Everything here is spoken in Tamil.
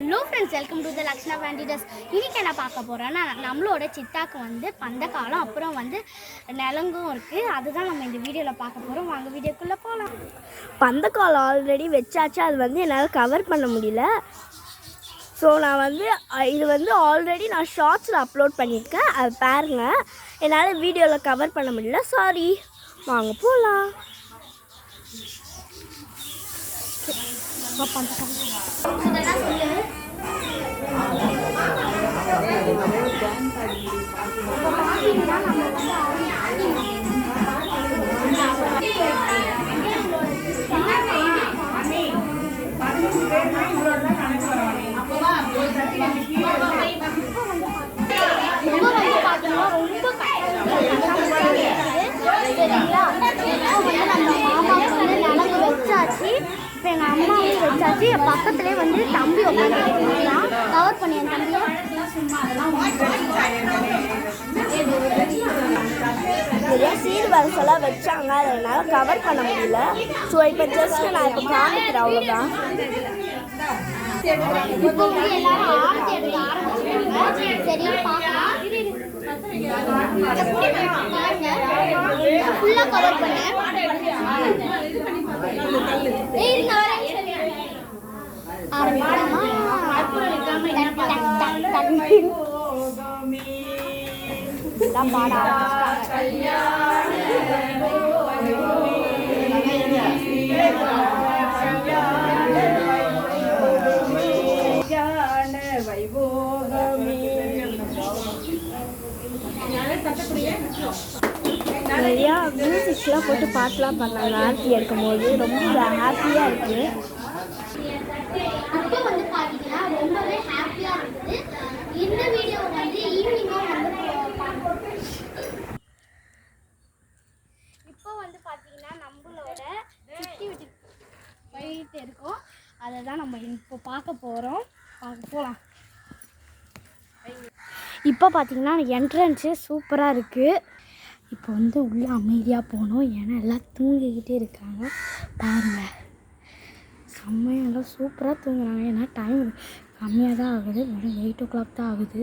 Hello friends, welcome to the Lakshna வேண்டிடஸ். இன்றைக்கி என்ன பார்க்க போகிறோன்னா, நம்மளோட சித்தாக்கு வந்து பந்தக்காலம், அப்புறம் வந்து நிலங்கும் இருக்குது. அதுதான் நம்ம இந்த வீடியோவில் பார்க்க போகிறோம். வாங்க வீடியோக்குள்ளே போகலாம். பந்தக்காலம் ஆல்ரெடி வச்சாச்சு, அது வந்து என்னால் கவர் பண்ண முடியல. ஸோ நான் வந்து இது வந்து ஆல்ரெடி நான் ஷார்ட்ஸில் அப்லோட் பண்ணியிருக்கேன், அது பாருங்கள். என்னால் வீடியோவில் கவர் பண்ண முடியல, சாரி. வாங்க போகலாம். இப்போ எங்கள் அம்மாவும் வச்சாச்சு. பக்கத்துலேயே வந்து தம்பி உட்காந்துருக்கான். கவர் பண்ணி என் தம்பியை நிறைய சீர்வரிசெல்லாம் வச்சாங்க, அதை என்னால் கவர் பண்ண முடியல. ஸோ இப்போ ஜஸ்ட் நான் இப்போ காமிக்கிறேன், அவ்வளோதான். இப்போ வந்து எல்லாரும் ஆரத்தி எடுக்க ஆரம்பிச்சிருக்காங்க. சரி பார்க்கலாம். ஃபுல்லாக கவர் பண்ணேன். நிறையா மியூசிக்ஸ்லாம் போட்டு பாட்டெலாம் பண்ணாங்க. ஆர்த்தி எடுக்கும்போது ரொம்ப ஹாப்பியாக இருக்குது. இப்போ வந்து பார்த்தீங்கன்னா ரொம்பவே ஹாப்பியாக இருக்குது. இந்த வீடியோ வந்து ஈவினிங்காக வந்து இப்போ வந்து பார்த்தீங்கன்னா நம்மளோட சித்தி வீட்டுக்கு போயிட்டு இருக்கோம். அதை தான் நம்ம இப்போ பார்க்க போகிறோம். போகலாம். இப்போ பார்த்தீங்கன்னா என்ட்ரன்ஸே சூப்பராக இருக்குது. இப்போ வந்து உள்ளே அமைதியாக போகணும், ஏன்னா எல்லாம் தூங்கிக்கிட்டே இருக்காங்க. பாருங்கள், செம்மையாக எல்லாம் சூப்பராக தூங்குறாங்க. ஏன்னா டைம் கம்மியாக தான் ஆகுது, வெறும் 8 o'clock தான் ஆகுது.